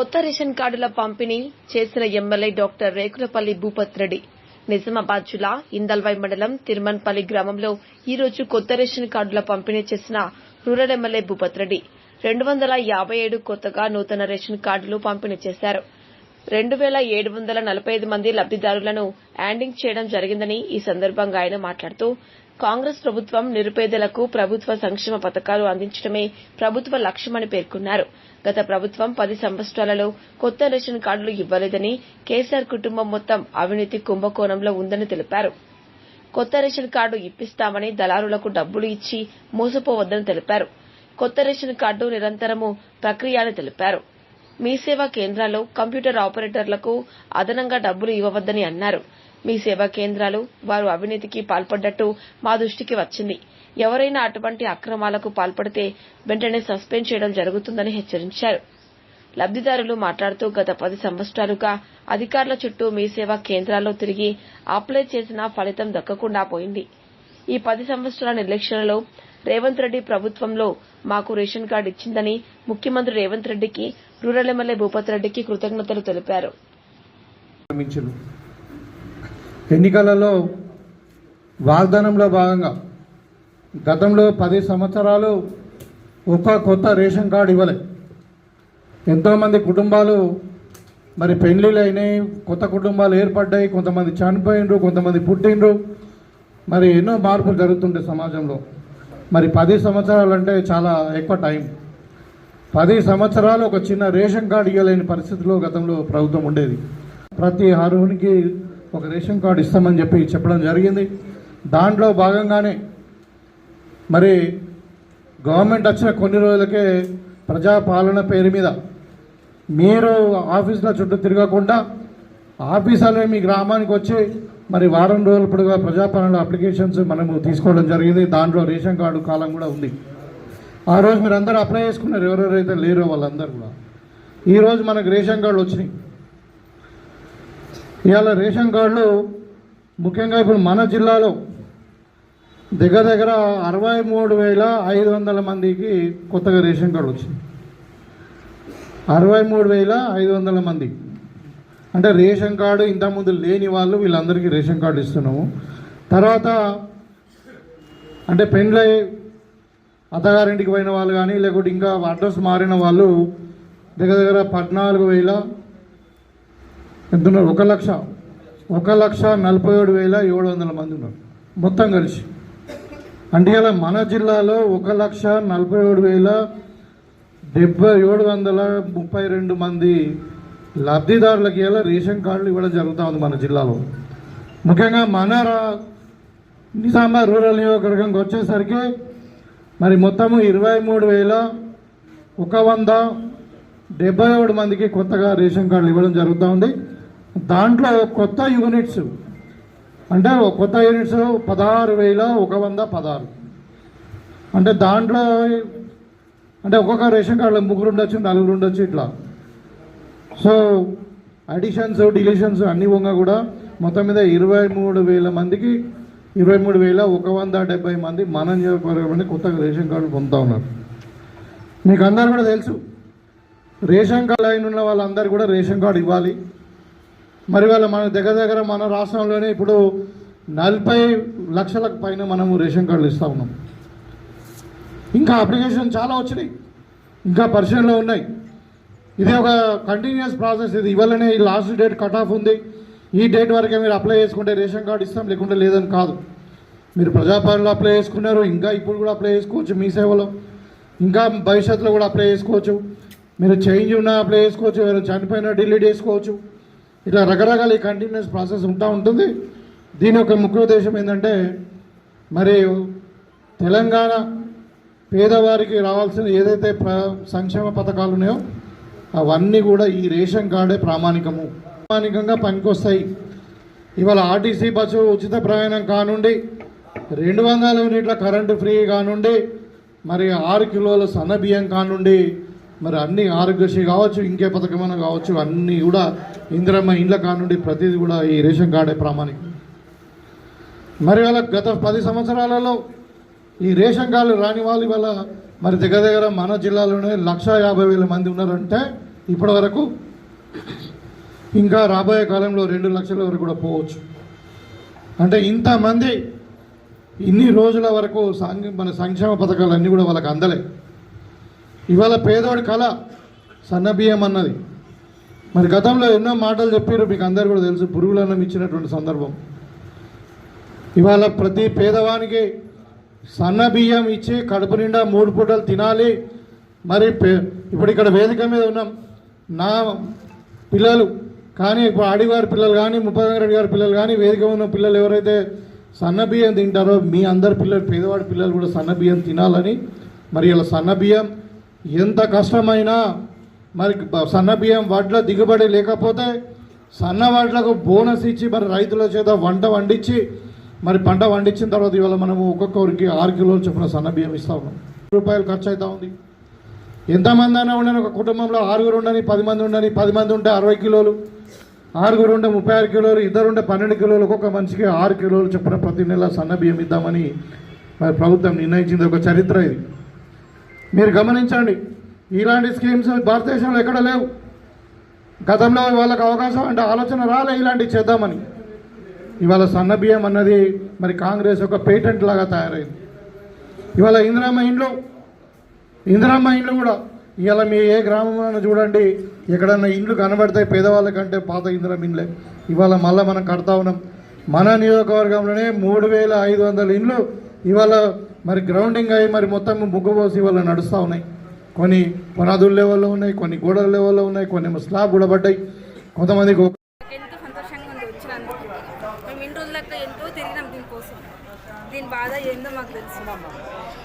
కొత్త రేషన్ కార్డుల పంపిణీ చేసిన ఎమ్మెల్యే డాక్టర్ రేకులపల్లి భూపత్ రెడ్డి. నిజామాబాద్ జిల్లా ఇందల్వాయి మండలం తిరుమన్పల్లి గ్రామంలో ఈ రోజు కొత్త రేషన్ కార్డుల పంపిణీ చేసిన రూరల్ ఎమ్మెల్యే భూపత్ రెడ్డి 257 కొత్తగా నూతన రేషన్ కార్డులు పంపిణీ చేశారు. 2745 మంది లబ్దిదారులను యాండింగ్ చేయడం జరిగిందని ఈ సందర్భంగా ఆయన మాట్లాడుతూ కాంగ్రెస్ ప్రభుత్వం నిరుపేదలకు ప్రభుత్వ సంక్షేమ పథకాలు అందించడమే ప్రభుత్వ లక్ష్యమని పేర్కొన్నారు. గత ప్రభుత్వం 10 సంవత్సరాలలో కొత్త రేషన్ కార్డులు ఇవ్వలేదని, కేసీఆర్ కుటుంబం మొత్తం అవినీతి కుంభకోణంలో ఉందని తెలిపారు. కొత్త రేషన్ కార్డు ఇప్పిస్తామని దళారులకు డబ్బులు ఇచ్చి మోసపోవద్దని తెలిపారు. కొత్త రేషన్ కార్డు నిరంతరము ప్రక్రియ అని తెలిపారు. మీ సేవా కేంద్రాల్లో కంప్యూటర్ ఆపరేటర్లకు అదనంగా డబ్బులు ఇవ్వవద్దని అన్నారు. మీ సేవా కేంద్రాలు వారు అవినీతికి పాల్పడ్డట్టు మా దృష్టికి వచ్చింది. ఎవరైనా అటువంటి అక్రమాలకు పాల్పడితే వెంటనే సస్పెండ్ చేయడం జరుగుతుందని హెచ్చరించారు. లబ్దిదారులు మాట్లాడుతూ గత 10 సంవత్సరాలుగా అధికారుల చుట్టూ మీ సేవా కేంద్రాల్లో తిరిగి అప్లై చేసినా ఫలితం దక్కకుండా పోయింది. ఈ 10 సంవత్సరాల నిర్లక్ష్యంలో రేవంత్ రెడ్డి ప్రభుత్వంలో మాకు రేషన్ కార్డు ఇచ్చిందని ముఖ్యమంత్రి రేవంత్ రెడ్డికి, రూరల్ ఎమ్మెల్యే భూపత్ రెడ్డికి కృతజ్ఞతలు తెలిపారు. ఎన్నికలలో వాగ్దానంలో భాగంగా గతంలో 10 సంవత్సరాలు ఒక కొత్త రేషన్ కార్డు ఇవ్వలే. ఎంతోమంది కుటుంబాలు మరి పెళ్లిళ్ళు అయినాయి, కొత్త కుటుంబాలు ఏర్పడ్డాయి, కొంతమంది చనిపోయినరు, కొంతమంది పుట్టినరు, మరి ఎన్నో మార్పులు జరుగుతుంటాయి సమాజంలో. మరి 10 సంవత్సరాలు అంటే చాలా ఎక్కువ టైం. 10 సంవత్సరాలు ఒక చిన్న రేషన్ కార్డు ఇవ్వలేని పరిస్థితిలో గతంలో ప్రభుత్వం ఉండేది. ప్రతి అర్హునికి ఒక రేషన్ కార్డు ఇస్తామని చెప్పడం జరిగింది. దాంట్లో భాగంగానే మరి గవర్నమెంట్ వచ్చిన కొన్ని రోజులకే ప్రజాపాలన పేరు మీద మీరు ఆఫీసుల చుట్టూ తిరగకుండా ఆఫీసర్లే మీ గ్రామానికి వచ్చి మరి వారం రోజుల పొడుగా ప్రజాపాలన అప్లికేషన్స్ మనము తీసుకోవడం జరిగింది. దాంట్లో రేషన్ కార్డు కాలం కూడా ఉంది. ఆ రోజు మీరు అందరూ అప్లై చేసుకున్నారు, ఎవరెవరైతే లేరో వాళ్ళందరూ కూడా. ఈరోజు మనకు రేషన్ కార్డులు వచ్చినాయి. ఇవాళ రేషన్ కార్డులు ముఖ్యంగా ఇప్పుడు మన జిల్లాలో దగ్గర 63,500 మందికి కొత్తగా రేషన్ కార్డు వచ్చింది. 63,500 మంది అంటే రేషన్ కార్డు ఇంతకుముందు లేని వాళ్ళు వీళ్ళందరికీ రేషన్ కార్డు ఇస్తున్నాము. తర్వాత అంటే పెండ్లై అత్తగారింటికి పోయిన వాళ్ళు కానీ లేకుంటే ఇంకా అడ్రస్ మారిన వాళ్ళు దగ్గర 14,000 ఎంత ఉన్నారు, 1,47,700 మంది ఉన్నారు మొత్తం కలిసి. అంటే ఇలా మన జిల్లాలో 1,47,732 మంది లబ్ధిదారులకి ఇలా రేషన్ కార్డులు ఇవ్వడం జరుగుతూ ఉంది మన జిల్లాలో. ముఖ్యంగా మన నిజామాబాద్ రూరల్ నియోజకవర్గంకి వచ్చేసరికి మరి మొత్తము 23,177 మందికి కొత్తగా రేషన్ కార్డులు ఇవ్వడం జరుగుతూ ఉంది. దాంట్లో కొత్త యూనిట్స్ అంటే 16,116 అంటే దాంట్లో అంటే ఒక్కొక్క రేషన్ కార్డులో 3 ఉండొచ్చు, 4 ఉండొచ్చు ఇట్లా. సో అడిషన్స్ డిలీషన్స్ అన్ని వంగా కూడా మొత్తం మీద 23,000 మందికి 23,170 మంది మన నియోజకవర్గం కొత్తగా రేషన్ కార్డులు పొందుతూ ఉన్నారు. మీకు అందరూ కూడా తెలుసు, రేషన్ కార్డు అయిన ఉన్న వాళ్ళందరూ కూడా రేషన్ కార్డు ఇవ్వాలి. మరి వాళ్ళ మన దగ్గర మన రాష్ట్రంలోనే ఇప్పుడు 40 లక్షలకు పైన మనము రేషన్ కార్డులు ఇస్తూ ఉన్నాం. ఇంకా అప్లికేషన్ చాలా వచ్చినాయి, ఇంకా పరిశీలనలో ఉన్నాయి. ఇది ఒక కంటిన్యూస్ ప్రాసెస్. ఇది ఇవ్వాలనే లాస్ట్ డేట్ కట్ ఆఫ్ ఉంది. ఈ డేట్ వరకే మీరు అప్లై చేసుకుంటే రేషన్ కార్డు ఇస్తాం, లేకుంటే లేదని కాదు. మీరు ప్రజాపాలనలో అప్లై చేసుకున్నారు, ఇంకా ఇప్పుడు కూడా అప్లై చేసుకోవచ్చు. మీ సేవలో ఇంకా భవిష్యత్తులో కూడా అప్లై చేసుకోవచ్చు. మీరు చేంజ్ ఉన్నా అప్లై చేసుకోవచ్చు, ఎవరు చనిపోయినా డిలీట్ చేసుకోవచ్చు. ఇట్లా రకరకాల ఈ కంటిన్యూస్ ప్రాసెస్ ఉంటుంది. దీని యొక్క ముఖ్య ఉద్దేశం ఏంటంటే మరి తెలంగాణ పేదవారికి రావాల్సిన ఏదైతే సంక్షేమ పథకాలు ఉన్నాయో అవన్నీ కూడా ఈ రేషన్ కార్డే ప్రామాణికంగా పనికొస్తాయి. ఇవాళ ఆర్టీసీ బస్సు ఉచిత ప్రయాణం కానుండి, 200 యూనిట్ల కరెంటు ఫ్రీ కానుండి, మరి 6 కిలోల సన్న బియ్యం కానుండి, మరి అన్ని ఆరోగ్యశ్రీ కావచ్చు, ఇంకే పథకమైన కావచ్చు, అన్నీ కూడా ఇందిరమ్మ ఇండ్ల కానుండి ప్రతిదీ కూడా ఈ రేషన్ కార్డే ప్రామాణికం. మరి వాళ్ళ గత 10 సంవత్సరాలలో ఈ రేషన్ కార్డులు రాని వాళ్ళు ఇవాళ మరి దగ్గర మన జిల్లాలోనే 1,50,000 మంది ఉన్నారంటే ఇప్పటి వరకు ఇంకా రాబోయే కాలంలో 2 లక్షల వరకు కూడా పోవచ్చు. అంటే ఇంతమంది ఇన్ని రోజుల వరకు మన సంక్షేమ పథకాలన్నీ కూడా వాళ్ళకి అందలే. ఇవాళ పేదోడి కళ సన్నబియ్యం అన్నది. మరి గతంలో ఎన్నో మాటలు చెప్పారు, మీకు అందరు కూడా తెలుసు. పురుగులన్నం ఇచ్చినటువంటి సందర్భం. ఇవాళ ప్రతి పేదవానికి సన్నబియ్యం ఇచ్చి కడుపు నిండా 3 పూటలు తినాలి. మరి ఇప్పుడు ఇక్కడ వేదిక మీద ఉన్నాం, నా పిల్లలు కానీ, ఇప్పుడు ఆడివారి పిల్లలు కానీ, ముప్పదంగారెడ్డి గారి పిల్లలు కానీ, వేదిక ఉన్న పిల్లలు ఎవరైతే సన్నబియ్యం తింటారో మీ అందరి పిల్లలు, పేదవాడి పిల్లలు కూడా సన్నబియ్యం తినాలని. మరి ఇలా సన్నబియ్యం ఎంత కష్టమైనా, మరి సన్నబియ్యం వడ్ల దిగుబడి లేకపోతే సన్న వడ్లకు బోనస్ ఇచ్చి మరి రైతుల చేత వంట వండించి మరి పంట వండించిన తర్వాత ఇవాళ మనము ఒక్కొక్కరికి 6 కిలోలు చొప్పున సన్నబియ్యం ఇస్తా ఉన్నాం. రూపాయలు ఖర్చు అవుతా ఉంది. ఎంతమంది అయినా ఉండని ఒక కుటుంబంలో 6 ఉండని, 10 మంది ఉండని, 10 మంది ఉంటే 60 కిలోలు, 6 ఉంటే 36 కిలోలు, 2 ఉంటే 12 కిలోలు, ఒక్కొక్క మనిషికి 6 కిలోలు చొప్పున ప్రతి నెల సన్నబియ్యం ఇద్దామని మరి ప్రభుత్వం నిర్ణయించింది. ఒక చరిత్ర ఇది. మీరు గమనించండి, ఇలాంటి స్కీమ్స్ భారతదేశంలో ఎక్కడ లేవు. గతంలో వాళ్ళకి అవకాశం అంటే ఆలోచన రాలే ఇలాంటివి చేద్దామని. ఇవాళ సన్నబియ్యం అన్నది మరి కాంగ్రెస్ ఒక పేటెంట్ లాగా తయారైంది. ఇవాళ ఇందిరమ్మ ఇండ్లు కూడా ఇవాళ మీ ఏ గ్రామంలో చూడండి, ఎక్కడన్నా ఇండ్లు కనబడతాయి పేదవాళ్ళకంటే పాత ఇందిరమ్మ ఇండ్లే. ఇవాళ మళ్ళీ మనం కడతా ఉన్నాం. మన నియోజకవర్గంలోనే 3500 ఇండ్లు ఇవాళ మరి గ్రౌండింగ్ అయ్యి మరి మొత్తం ముగ్గు పోసి ఇవాళ నడుస్తూ ఉన్నాయి. కొన్ని పునాదుల లెవెల్లో ఉన్నాయి, కొన్ని గోడల లెవెల్లో ఉన్నాయి, కొన్ని స్లాబ్ కూడా పడ్డాయి. కొంతమందికి ఎంతో సంతోషంగా ఉంది వచ్చినందుకు. మేము ఇన్ని రోజులతో ఎంతో తిరిగినాం దీనికోసం. దీని బాధ ఏందో మాకు తెలుసు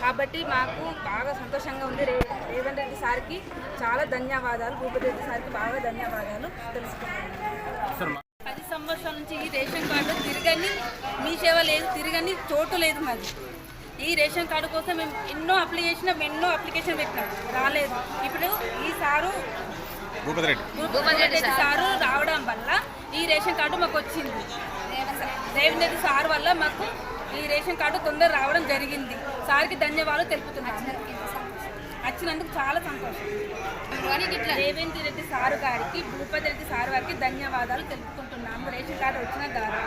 కాబట్టి మాకు బాగా సంతోషంగా ఉంది. రేవంత్ రెడ్డి సార్కి చాలా ధన్యవాదాలు, భూపతి రెడ్డి సార్కి బాగా ధన్యవాదాలు తెలుసుకున్నాను. 10 సంవత్సరాల నుంచి ఈ రేషన్ కార్డు తిరగని, మీ సేవ లేదు, తిరగని చోటు లేదు మాది. ఈ రేషన్ కార్డు కోసం మేము ఎన్నో అప్లికేషన్ పెట్టినాం, రాలేదు. ఇప్పుడు ఈ సారు భూపతి రెడ్డి సారు రావడం వల్ల ఈ రేషన్ కార్డు మాకు వచ్చింది. రేవంత్ రెడ్డి సార్ వల్ల మాకు ఈ రేషన్ కార్డు తొందర రావడం జరిగింది. సార్కి ధన్యవాదాలు తెలుపుతున్నాను. వచ్చినందుకు చాలా సంతోషం. రేవంత్ రెడ్డి సారు గారికి, భూపతి రెడ్డి సార్ వారికి ధన్యవాదాలు తెలుపుకుంటున్నాము. రేషన్ కార్డు వచ్చిన ద్వారా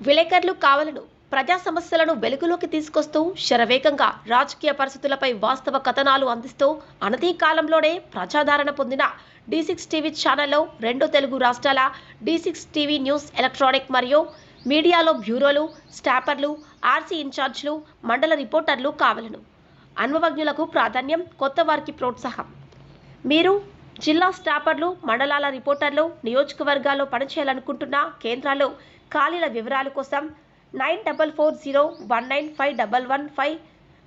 విలేకరులు కావాలను ప్రజా సమస్యలను వెలుగులోకి తీసుకొస్తూ శరవేగంగా రాజకీయ పరిస్థితులపై వాస్తవ కథనాలు అందిస్తూ అనతి కాలంలోనే ప్రజాదరణ పొందిన D6 టీవీ ఛానల్లో 2 తెలుగు రాష్ట్రాల D6 టీవీ న్యూస్, ఎలక్ట్రానిక్ మరియు మీడియాలో బ్యూరోలు, స్టాపర్లు, ఆర్సీ ఇన్ఛార్జ్లు, మండల రిపోర్టర్లు కావాలను. అనుభవజ్ఞులకు ప్రాధాన్యం, కొత్త వారికి ప్రోత్సాహం. మీరు జిల్లా స్టాపర్లు, మండలాల రిపోర్టర్లు, నియోజకవర్గాల్లో పనిచేయాలనుకుంటున్న కేంద్రాల్లో ఖాళీల వివరాల కోసం 9440195115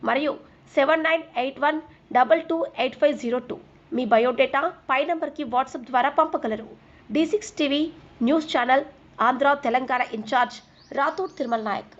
మరియు 7981228502 మీ బయోడేటా పై నంబర్కి వాట్సాప్ ద్వారా పంపగలరు. D6 TV news channel Andhra Telangana incharge Rathod Tirumala Naik.